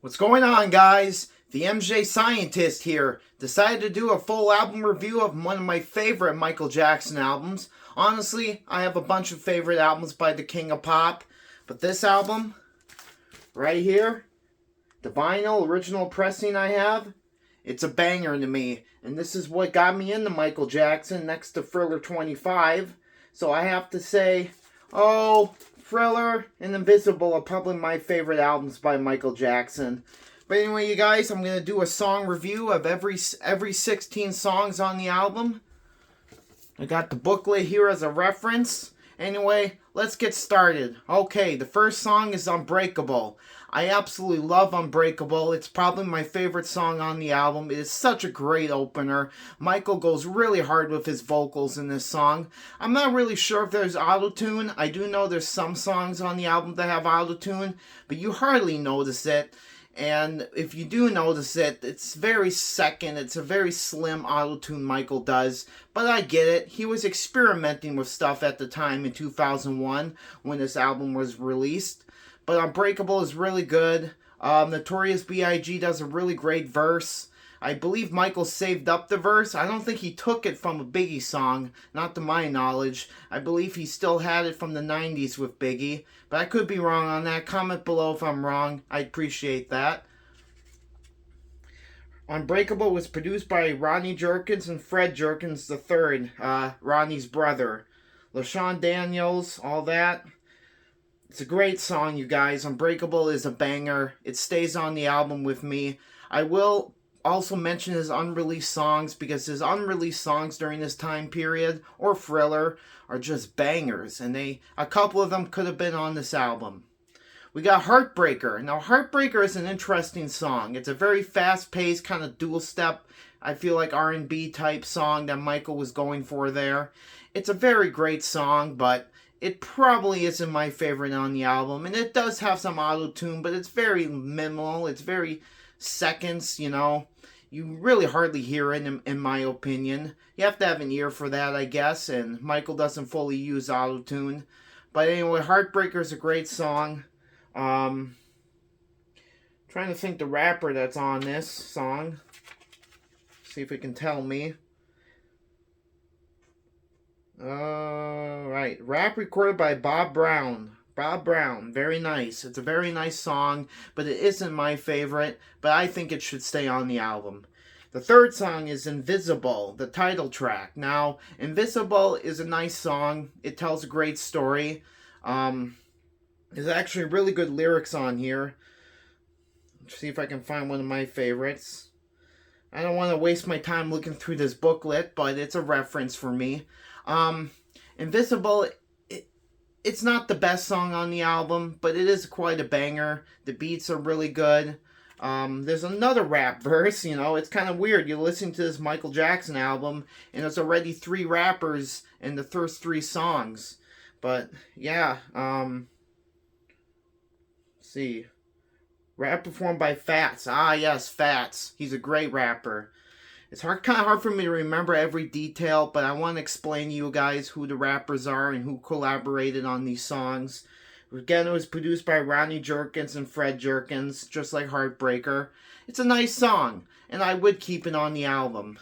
What's going on, guys? The MJ Scientist here. Decided to do a full album review of one of my favorite Michael Jackson albums. Honestly, I have a bunch of favorite albums by the King of Pop, but this album, right here, the vinyl original pressing I have, it's a banger to me. And this is what got me into Michael Jackson next to Thriller 25. So I have to say, Thriller and Invincible are probably my favorite albums by Michael Jackson. But anyway, you guys, I'm going to do a song review of every 16 songs on the album. I got the booklet here as a reference. Anyway, let's get started. Okay, the first song is Unbreakable. I absolutely love Unbreakable. It's probably my favorite song on the album. It is such a great opener. Michael goes really hard with his vocals in this song. I'm not really sure if there's auto-tune. I do know there's some songs on the album that have auto-tune, but you hardly notice it. And if you do notice it, it's very second. It's a very slim auto-tune Michael does. But I get it. He was experimenting with stuff at the time in 2001 when this album was released. But Unbreakable is really good. Notorious B.I.G. does a really great verse. I believe Michael saved up the verse. I don't think he took it from a Biggie song, not to my knowledge. I believe he still had it from the 90s with Biggie. But I could be wrong on that. Comment below if I'm wrong. I'd appreciate that. Unbreakable was produced by Ronnie Jerkins and Fred Jerkins III, Ronnie's brother. LaShawn Daniels, all that. It's a great song, you guys. Unbreakable is a banger. It stays on the album with me. I will also mention his unreleased songs because his unreleased songs during this time period, or Thriller, are just bangers. And a couple of them could have been on this album. We got Heartbreaker. Now, Heartbreaker is an interesting song. It's a very fast-paced, kind of dual-step, I feel like R&B type song that Michael was going for there. It's a very great song, but it probably isn't my favorite on the album. And it does have some auto-tune, but it's very minimal. It's very seconds, you know. You really hardly hear it, in my opinion. You have to have an ear for that, I guess. And Michael doesn't fully use auto-tune. But anyway, Heartbreaker is a great song. Trying to think the rapper that's on this song. See if it can tell me. Right. Rap recorded by Bob Brown. Bob Brown. Very nice. It's a very nice song, but it isn't my favorite, but I think it should stay on the album. The third song is Invisible, the title track. Now, Invisible is a nice song. It tells a great story. There's actually really good lyrics on here. Let's see if I can find one of my favorites. I don't want to waste my time looking through this booklet, but it's a reference for me. Invisible, it's not the best song on the album, but it is quite a banger. The beats are really good. There's another rap verse, you know, it's kind of weird. You're listening to this Michael Jackson album, and there's already 3 rappers in the first 3 songs. But, yeah, see. Rap performed by Fats. Ah, yes, Fats. He's a great rapper. It's kind of hard for me to remember every detail, but I want to explain to you guys who the rappers are and who collaborated on these songs. Again, it was produced by Ronnie Jerkins and Fred Jerkins, just like Heartbreaker. It's a nice song, and I would keep it on the album.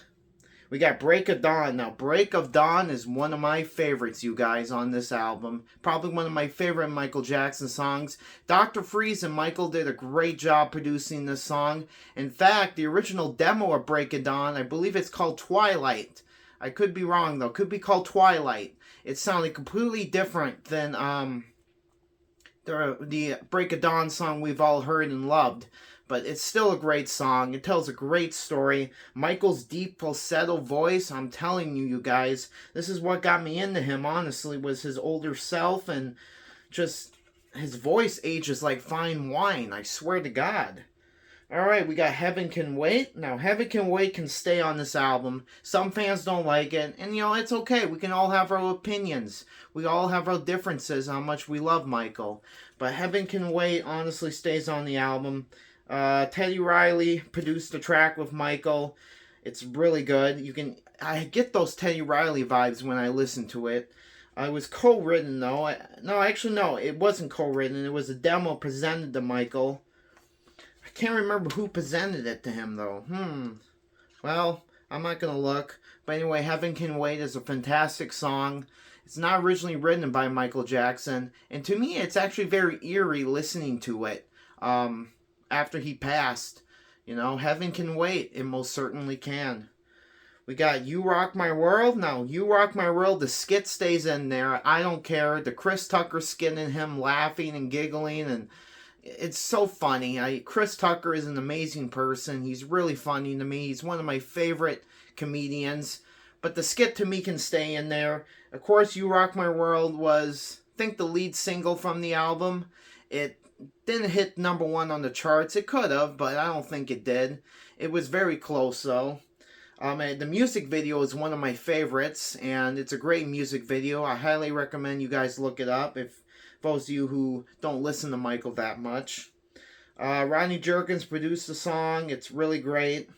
We got Break of Dawn. Now, Break of Dawn is one of my favorites, you guys, on this album. Probably one of my favorite Michael Jackson songs. Dr. Freeze and Michael did a great job producing this song. In fact, the original demo of Break of Dawn, I believe it's called Twilight. I could be wrong, though. It could be called Twilight. It sounded completely different than the Break of Dawn song we've all heard and loved. But it's still a great song. It tells a great story. Michael's deep falsetto voice, I'm telling you, you guys, this is what got me into him, honestly, was his older self, and just his voice ages like fine wine, I swear to God. Alright, we got Heaven Can Wait. Now, Heaven Can Wait can stay on this album. Some fans don't like it, and you know, it's okay. We can all have our opinions. We all have our differences on how much we love Michael. But Heaven Can Wait honestly stays on the album. Teddy Riley produced the track with Michael. It's really good. I get those Teddy Riley vibes when I listen to it. It was co-written though. No, it wasn't co-written. It was a demo presented to Michael. I can't remember who presented it to him, though. Well, I'm not going to look. But anyway, Heaven Can Wait is a fantastic song. It's not originally written by Michael Jackson. And to me, it's actually very eerie listening to it after he passed. You know, Heaven Can Wait. It most certainly can. We got You Rock My World. Now, You Rock My World, the skit stays in there. I don't care. The Chris Tucker skit and him laughing and giggling, and it's so funny. Chris Tucker is an amazing person. He's really funny to me. He's one of my favorite comedians. But the skit to me can stay in there. Of course, You Rock My World was, I think, the lead single from the album. It didn't hit #1 on the charts. It could have, but I don't think it did. It was very close, though. The music video is one of my favorites, and it's a great music video. I highly recommend you guys look it up if those of you who don't listen to Michael that much. Rodney Jerkins produced the song. It's really great.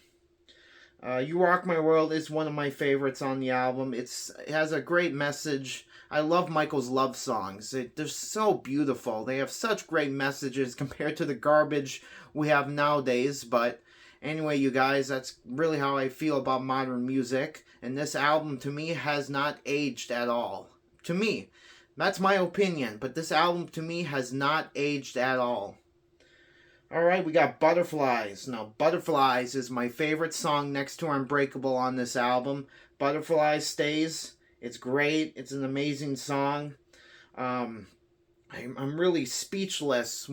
You Rock My World is one of my favorites on the album. It has a great message. I love Michael's love songs. They're so beautiful. They have such great messages compared to the garbage we have nowadays, but anyway, you guys, that's really how I feel about modern music. And this album, to me, has not aged at all. To me. That's my opinion. But this album, to me, has not aged at all. Alright, we got Butterflies. Now, Butterflies is my favorite song next to Unbreakable on this album. Butterflies stays. It's great. It's an amazing song. I'm really speechless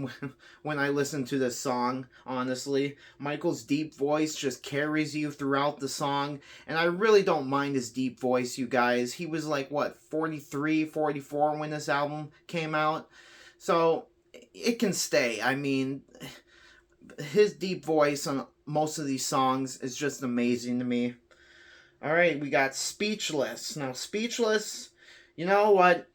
when I listen to this song, honestly. Michael's deep voice just carries you throughout the song, and I really don't mind his deep voice, you guys. He was like, what, 43, 44 when this album came out? So, it can stay. I mean, his deep voice on most of these songs is just amazing to me. Alright, we got Speechless. Now, Speechless, you know what?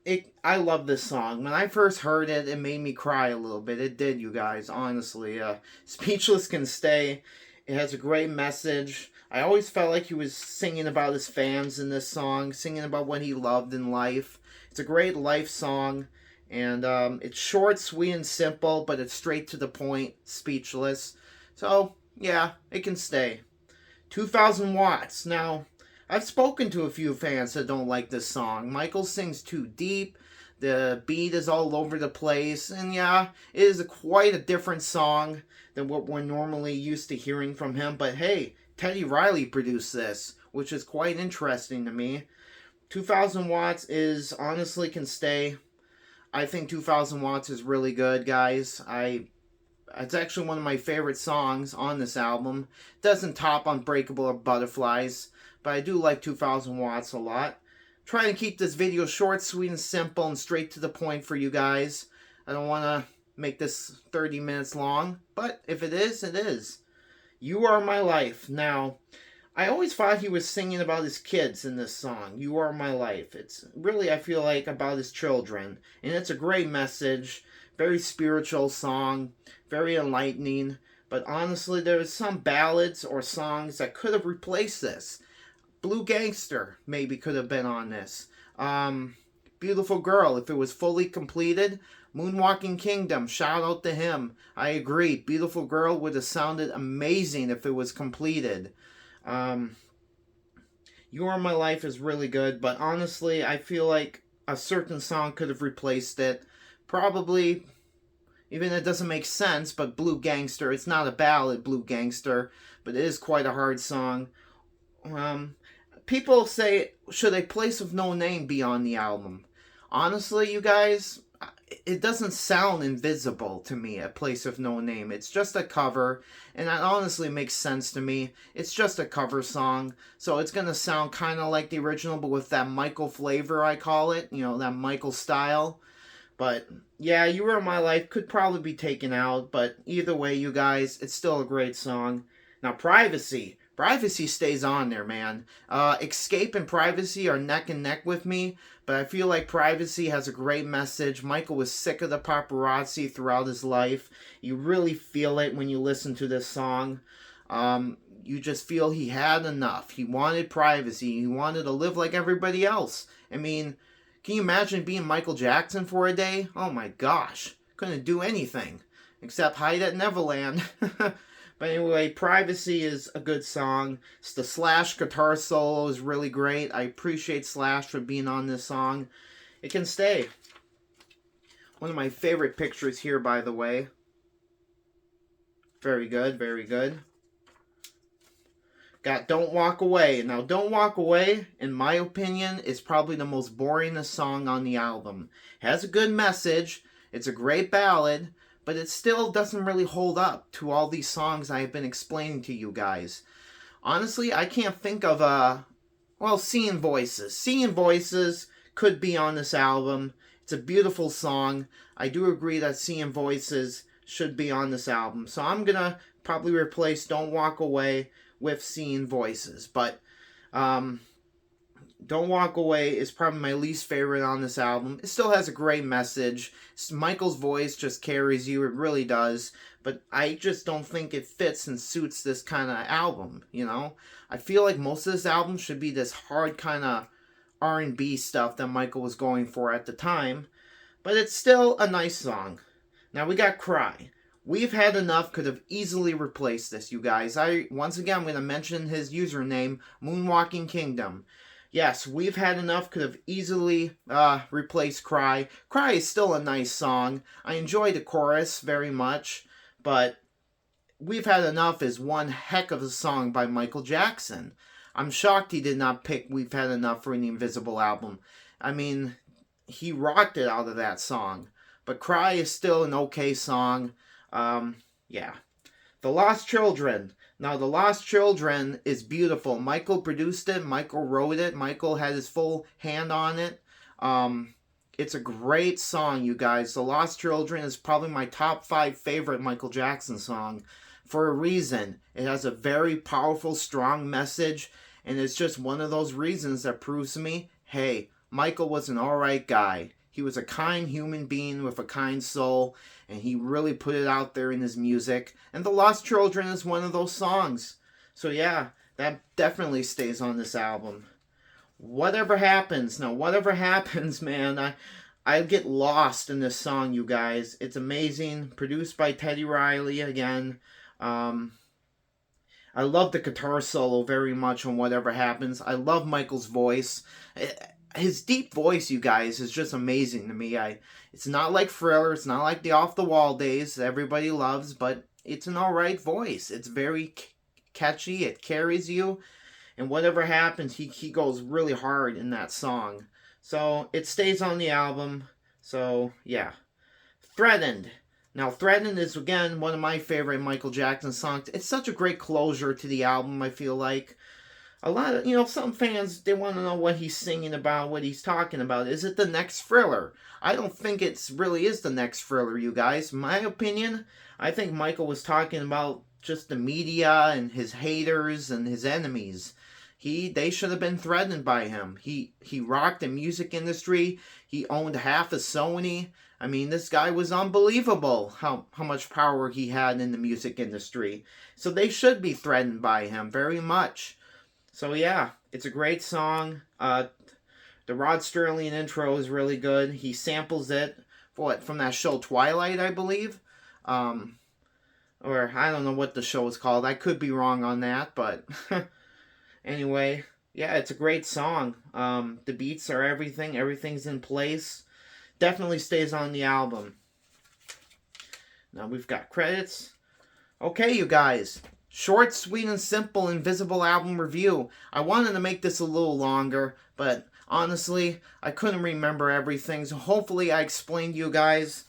I love this song. When I first heard it, it made me cry a little bit. It did, you guys, honestly. Speechless can stay. It has a great message. I always felt like he was singing about his fans in this song, singing about what he loved in life. It's a great life song. And it's short, sweet, and simple, but it's straight to the point, Speechless. So, yeah, it can stay. 2,000 Watts. Now, I've spoken to a few fans that don't like this song. Michael sings too deep. The beat is all over the place. And yeah, it is quite a different song than what we're normally used to hearing from him. But hey, Teddy Riley produced this, which is quite interesting to me. 2,000 Watts is, honestly, can stay. I think 2,000 Watts is really good, guys. It's actually one of my favorite songs on this album. It doesn't top Unbreakable or Butterflies, but I do like 2,000 Watts a lot. Trying to keep this video short, sweet, and simple, and straight to the point for you guys. I don't want to make this 30 minutes long, but if it is, it is. You Are My Life. Now, I always thought he was singing about his kids in this song, You Are My Life. It's really, I feel like, about his children. And it's a great message, very spiritual song, very enlightening. But honestly, there's some ballads or songs that could have replaced this. Blue Gangster maybe could have been on this. Beautiful Girl, if it was fully completed. Moonwalking Kingdom, shout out to him. I agree. Beautiful Girl would have sounded amazing if it was completed. You Are My Life is really good, but honestly, I feel like a certain song could have replaced it. Probably, even it doesn't make sense, but Blue Gangster, it's not a ballad, Blue Gangster, but it is quite a hard song. People say, should A Place of No Name be on the album? Honestly, you guys, it doesn't sound Invincible to me, A Place of No Name. It's just a cover, and that honestly makes sense to me. It's just a cover song, so it's going to sound kind of like the original, but with that Michael flavor, I call it. You know, that Michael style. But, yeah, You Are My Life could probably be taken out, but either way, you guys, it's still a great song. Now, Privacy. Privacy stays on there, man. Escape and Privacy are neck and neck with me, but I feel like Privacy has a great message. Michael was sick of the paparazzi throughout his life. You really feel it when you listen to this song. You just feel he had enough. He wanted privacy. He wanted to live like everybody else. I mean, can you imagine being Michael Jackson for a day? Oh my gosh. Couldn't do anything. except Hide at Neverland. But anyway, Privacy is a good song. The Slash guitar solo is really great. I appreciate Slash for being on this song. It can stay. One of my favorite pictures here, by the way. Very good, very good. Got Don't Walk Away. Now, Don't Walk Away, in my opinion, is probably the most boringest song on the album. It has a good message. It's a great ballad, but it still doesn't really hold up to all these songs I have been explaining to you guys. Honestly, I can't think of well, Seeing Voices. Seeing Voices could be on this album. It's a beautiful song. I do agree that Seeing Voices should be on this album. So I'm going to probably replace Don't Walk Away with Seeing Voices. But Don't Walk Away is probably my least favorite on this album. It still has a great message. Michael's voice just carries you. It really does. But I just don't think it fits and suits this kind of album, you know? I feel like most of this album should be this hard kind of R&B stuff that Michael was going for at the time. But it's still a nice song. Now we got Cry. We've Had Enough could have easily replaced this, you guys. Once again, I'm going to mention his username, Moonwalking Kingdom. Yes, We've Had Enough could have easily replaced Cry. Cry is still a nice song. I enjoy the chorus very much, but We've Had Enough is one heck of a song by Michael Jackson. I'm shocked he did not pick We've Had Enough for the Invincible album. I mean, he rocked it out of that song. But Cry is still an okay song. Yeah. The Lost Children. Now, The Lost Children is beautiful. Michael produced it. Michael wrote it. Michael had his full hand on it. It's a great song, you guys. The Lost Children is probably my top 5 favorite Michael Jackson song for a reason. It has a very powerful, strong message, and it's just one of those reasons that proves to me, hey, Michael was an alright guy. He was a kind human being with a kind soul, and he really put it out there in his music. And The Lost Children is one of those songs. So yeah, that definitely stays on this album. Whatever Happens. Now, Whatever Happens, man, I get lost in this song, you guys. It's amazing. Produced by Teddy Riley again. I love the guitar solo very much on Whatever Happens. I love Michael's voice. His deep voice, you guys, is just amazing to me. It's not like Thriller. It's not like the Off the Wall days that everybody loves, but it's an alright voice. It's very catchy. It carries you. And Whatever Happens, he goes really hard in that song. So it stays on the album. So yeah. Threatened. Now, Threatened is, again, one of my favorite Michael Jackson songs. It's such a great closure to the album, I feel like. A lot of, some fans, they want to know what he's singing about, what he's talking about. Is it the next Thriller? I don't think it really is the next Thriller, you guys. In my opinion, I think Michael was talking about just the media and his haters and his enemies. They should have been threatened by him. He rocked the music industry. He owned half of Sony. I mean, this guy was unbelievable how much power he had in the music industry. So they should be threatened by him very much. So yeah, it's a great song. The Rod Sterling intro is really good. He samples it from that show Twilight, I believe. Or I don't know what the show is called. I could be wrong on that, but anyway, yeah, it's a great song. The beats are everything. Everything's in place. Definitely stays on the album. Now we've got credits. Okay, you guys. Short, sweet, and simple Invincible album review. I wanted to make this a little longer, but honestly, I couldn't remember everything. So hopefully I explained to you guys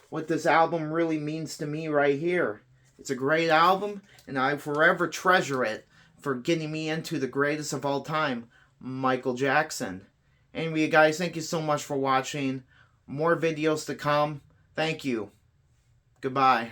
what this album really means to me right here. It's a great album, and I forever treasure it for getting me into the greatest of all time, Michael Jackson. Anyway, guys, thank you so much for watching. More videos to come. Thank you. Goodbye.